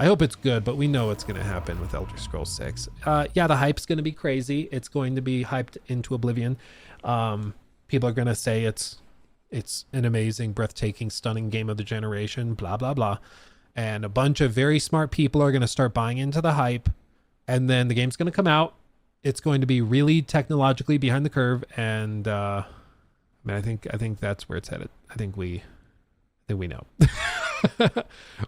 I hope it's good, but we know what's going to happen with Elder Scrolls 6. Yeah, the hype's going to be crazy. It's going to be hyped into oblivion. People are going to say it's an amazing, breathtaking, stunning game of the generation, blah, blah, blah. And a bunch of very smart people are going to start buying into the hype. And then the game's going to come out. It's going to be really technologically behind the curve. And I think that's where it's headed. I think we know.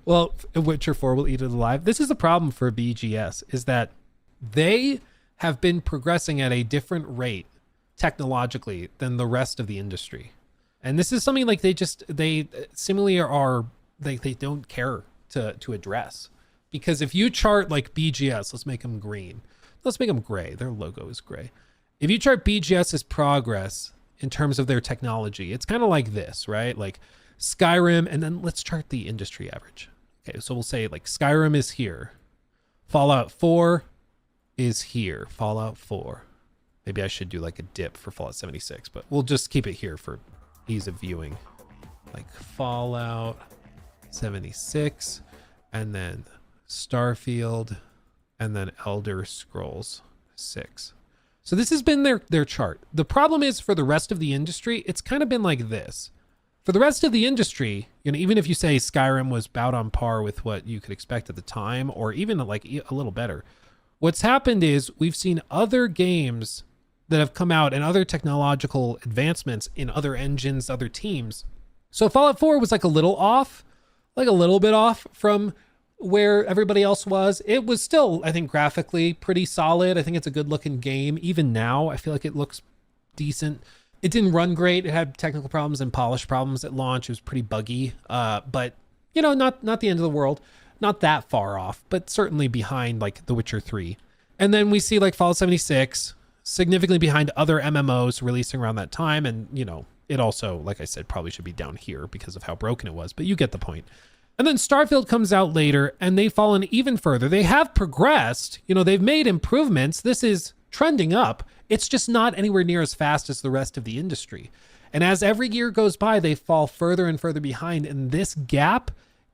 Well, Witcher 4 will eat it alive. This is the problem for BGS, is that they have been progressing at a different rate technologically than the rest of the industry. And this is something like they seemingly they don't care to address. Because if you chart like BGS, let's make them green. Let's make them gray. Their logo is gray. If you chart BGS's progress in terms of their technology, it's kind of like this, right? Like Skyrim, and then let's chart the industry average. Okay, so we'll say like Skyrim is here. Fallout 4 is here. Fallout 4. Maybe I should do like a dip for Fallout 76, but we'll just keep it here for ease of viewing. Like Fallout 76, and then Starfield, and then Elder Scrolls 6. So this has been their chart. The problem is for the rest of the industry, it's kind of been like this. For the rest of the industry, even if you say Skyrim was about on par with what you could expect at the time, or even like a little better, what's happened is we've seen other games that have come out and other technological advancements in other engines, other teams. So Fallout 4 was like a little bit off from where everybody else was. It was still, I think, graphically pretty solid. I think it's a good looking game. Even now, I feel like it looks decent. It didn't run great. It had technical problems and polish problems at launch. It was pretty buggy, but not the end of the world. Not that far off, but certainly behind like The Witcher 3. And then we see like Fallout 76 significantly behind other MMOs releasing around that time. And, it also, like I said, probably should be down here because of how broken it was, but you get the point. And then Starfield comes out later and they've fallen even further. They have progressed, they've made improvements. This is trending up. It's just not anywhere near as fast as the rest of the industry. And as every year goes by, they fall further and further behind. And this gap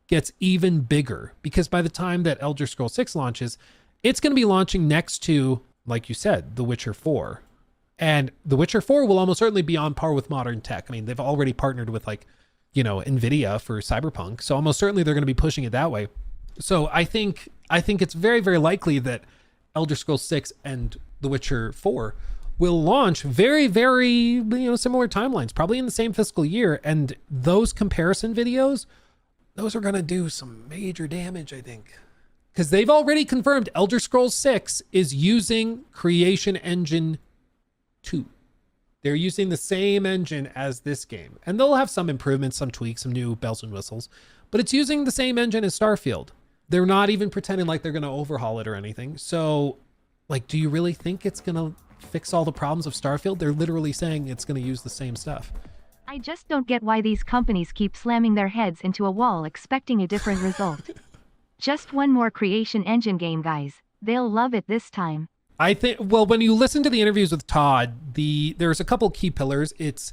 gets even bigger because by the time that Elder Scrolls 6 launches, it's going to be launching next to, like you said, The Witcher 4. And The Witcher 4 will almost certainly be on par with modern tech. I mean, they've already partnered with NVIDIA for Cyberpunk. So almost certainly they're going to be pushing it that way. So I think it's very, very likely that Elder Scrolls 6 and The Witcher 4 will launch very, very, similar timelines, probably in the same fiscal year. And those comparison videos, those are going to do some major damage, I think. Because they've already confirmed Elder Scrolls 6 is using Creation Engine 2. They're using the same engine as this game. And they'll have some improvements, some tweaks, some new bells and whistles. But it's using the same engine as Starfield. They're not even pretending like they're going to overhaul it or anything. So, do you really think it's going to fix all the problems of Starfield? They're literally saying it's going to use the same stuff. I just don't get why these companies keep slamming their heads into a wall expecting a different result. Just one more Creation Engine game, guys. They'll love it this time. I think, when you listen to the interviews with Todd, there's a couple key pillars. It's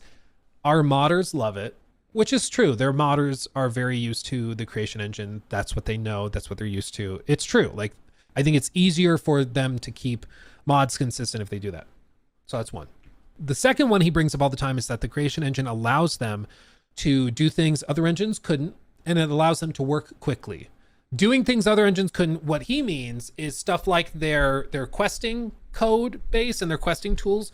our modders love it, which is true. Their modders are very used to the Creation Engine. That's what they know. That's what they're used to. It's true. I think it's easier for them to keep mods consistent if they do that. So that's one. The second one he brings up all the time is that the Creation Engine allows them to do things other engines couldn't, and it allows them to work quickly. Doing things other engines couldn't, what he means is stuff like their questing code base and their questing tools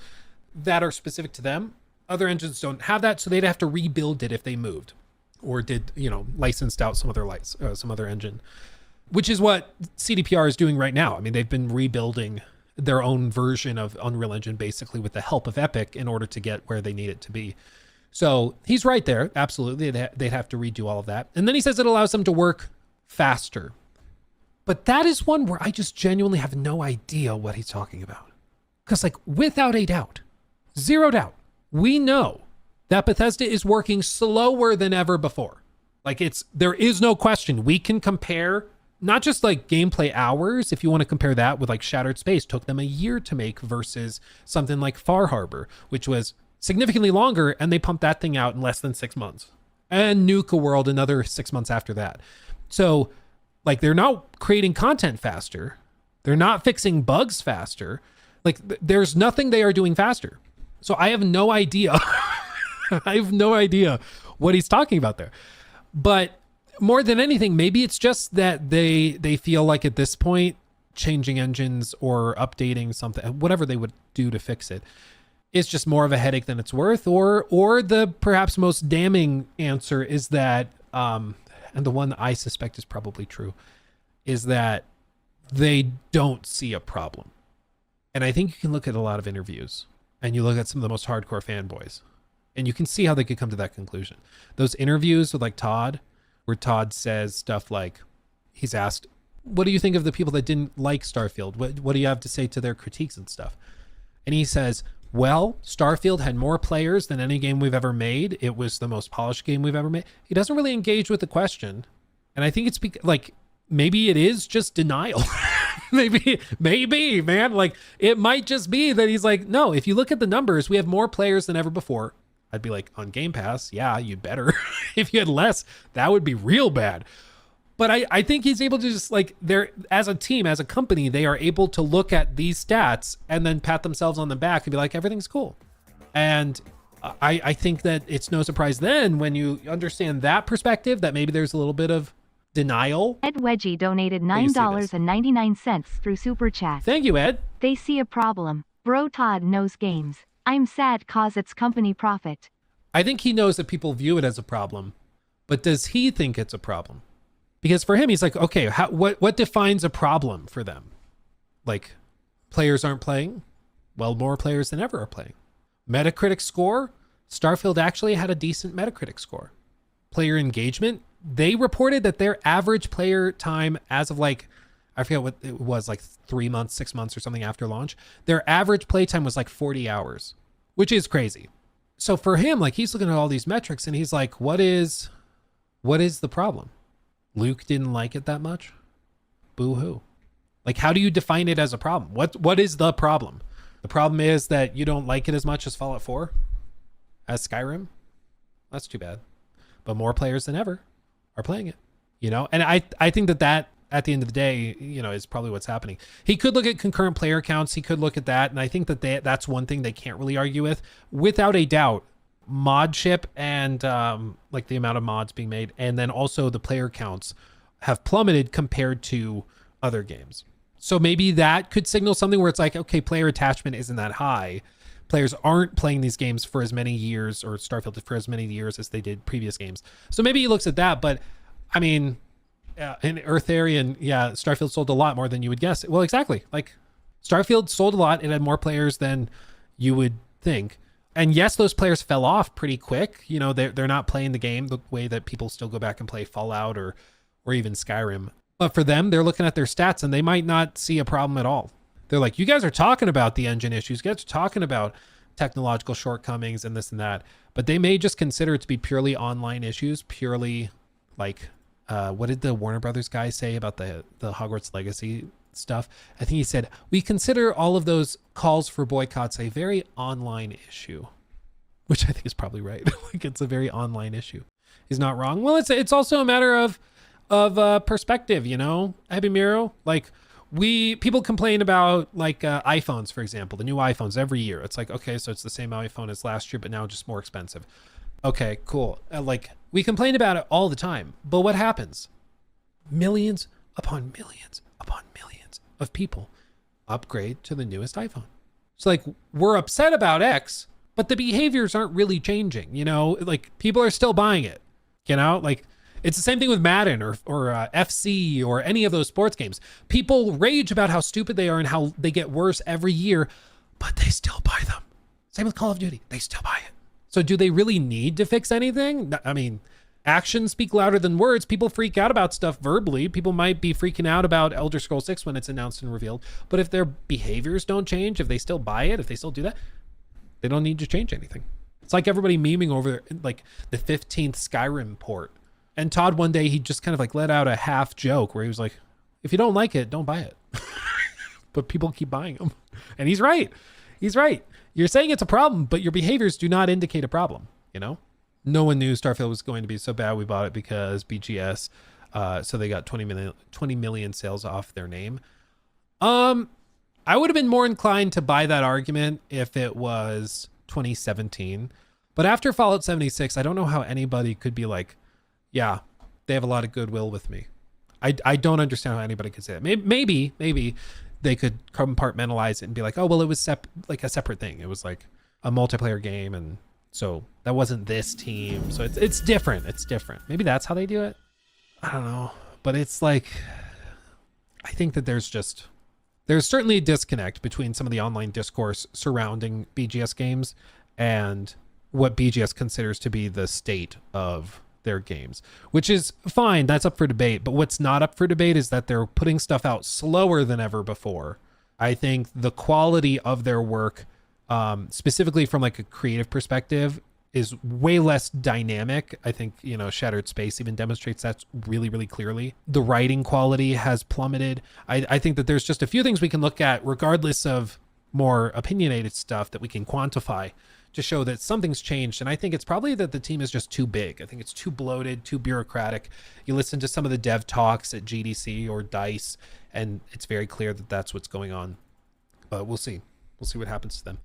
that are specific to them. Other engines don't have that, so they'd have to rebuild it if they moved or did, licensed out some other engine, which is what CDPR is doing right now. I mean, they've been rebuilding their own version of Unreal Engine basically with the help of Epic in order to get where they need it to be. So he's right there. Absolutely. They'd have to redo all of that. And then he says it allows them to work faster. But that is one where I just genuinely have no idea what he's talking about. Because without a doubt, zero doubt, we know that Bethesda is working slower than ever before. There is no question. We can compare not just gameplay hours. If you want to compare that with Shattered Space, took them a year to make versus something like Far Harbor, which was significantly longer, and they pumped that thing out in less than 6 months. And Nuka World another 6 months after that. So Like, they're not creating content faster. They're not fixing bugs faster. Like, there's nothing they are doing faster. So I have no idea. I have no idea what he's talking about there. But more than anything, maybe it's just that they feel like at this point, changing engines or updating something, whatever they would do to fix it, is just more of a headache than it's worth. Or the perhaps most damning answer is that, and the one that I suspect is probably true, is that they don't see a problem. And I think you can look at a lot of interviews and you look at some of the most hardcore fanboys and you can see how they could come to that conclusion. Those interviews with like Todd, where Todd says stuff like, he's asked, what do you think of the people that didn't like Starfield? What do you have to say to their critiques and stuff? And he says, well, Starfield had more players than any game we've ever made. It was the most polished game we've ever made. He doesn't really engage with the question. And I think it's like, maybe it is just denial. maybe, man. Like, it might just be that he's like, no, if you look at the numbers, we have more players than ever before. I'd be like, on Game Pass, yeah, you'd better. If you had less, that would be real bad. But I think he's able to just like, they're, as a team, as a company, they are able to look at these stats and then pat themselves on the back and be like, everything's cool. And I think that it's no surprise then when you understand that perspective, that maybe there's a little bit of denial. Ed Wedgie donated $9.99 through Super Chat. Thank you, Ed. They see a problem. Bro Todd knows games. I'm sad cause it's company profit. I think he knows that people view it as a problem, but does he think it's a problem? Because for him, he's like, okay, what defines a problem for them? Like, players aren't playing? Well, more players than ever are playing. Metacritic score? Starfield actually had a decent Metacritic score. Player engagement? They reported that their average player time as of like, I forget what it was, like 3 months, 6 months or something after launch, their average play time was like 40 hours, which is crazy. So for him, like, he's looking at all these metrics and he's like, what is the problem? Luke didn't like it that much? Boo-hoo. Like, how do you define it as a problem? What is the problem? The problem is that you don't like it as much as Fallout 4? As Skyrim? That's too bad. But more players than ever are playing it, you know? And I think that at the end of the day, you know, is probably what's happening. He could look at concurrent player counts. He could look at that. And I think that that's one thing they can't really argue with. Without a doubt, modship and like the amount of mods being made, and then also the player counts have plummeted compared to other games. So maybe that could signal something where it's like, okay, player attachment isn't that high. Players aren't playing these games for as many years, or Starfield for as many years as they did previous games. So maybe he looks at that, but I mean, in Eartharian, yeah, Starfield sold a lot more than you would guess. Well, exactly. Like, Starfield sold a lot. It had more players than you would think. And yes, those players fell off pretty quick. You know, they're not playing the game the way that people still go back and play Fallout or even Skyrim. But for them, they're looking at their stats and they might not see a problem at all. They're like, you guys are talking about the engine issues. You guys are talking about technological shortcomings and this and that. But they may just consider it to be purely online issues, purely like, what did the Warner Brothers guy say about the Hogwarts Legacy stuff? I think he said, we consider all of those calls for boycotts a very online issue, which I think is probably right. Like, it's a very online issue. He's not wrong. Well, it's also a matter of perspective, you know, Happy Miro. Like, people complain about like iPhones, for example, the new iPhones every year. It's like, okay, so it's the same iPhone as last year, but now just more expensive. Okay, cool. Like, we complain about it all the time, but what happens? Millions upon millions upon millions of people upgrade to the newest iPhone. It's like, we're upset about X, but the behaviors aren't really changing, you know? Like, people are still buying it, you know? Like, it's the same thing with Madden or FC or any of those sports games. People rage about how stupid they are and how they get worse every year, but they still buy them. Same with Call of Duty. They still buy it. So do they really need to fix anything? I mean, actions speak louder than words. People freak out about stuff verbally. People might be freaking out about Elder Scrolls 6 when it's announced and revealed. But if their behaviors don't change, if they still buy it, if they still do that, they don't need to change anything. It's like everybody memeing over like the 15th Skyrim port. And Todd, one day, he just kind of like let out a half joke where he was like, if you don't like it, don't buy it. But people keep buying them. And he's right. He's right. You're saying it's a problem, but your behaviors do not indicate a problem, you know? No one knew Starfield was going to be so bad we bought it because BGS. So they got 20 million sales off their name. I would have been more inclined to buy that argument if it was 2017. But after Fallout 76, I don't know how anybody could be like, yeah, they have a lot of goodwill with me. I don't understand how anybody could say that. Maybe they could compartmentalize it and be like, oh, well, it was like a separate thing. It was like a multiplayer game. And so that wasn't this team. So it's different. It's different. Maybe that's how they do it. I don't know. But it's like, I think that there's certainly a disconnect between some of the online discourse surrounding BGS games and what BGS considers to be the state of their games, which is fine. That's up for debate. But what's not up for debate is that they're putting stuff out slower than ever before. I think the quality of their work, specifically from like a creative perspective, is way less dynamic. I think, Shattered Space even demonstrates that really, really clearly. The writing quality has plummeted. I think that there's just a few things we can look at, regardless of more opinionated stuff, that we can quantify to show that something's changed. And I think it's probably that the team is just too big. I think it's too bloated, too bureaucratic. You listen to some of the dev talks at GDC or DICE, and it's very clear that that's what's going on. But we'll see. We'll see what happens to them.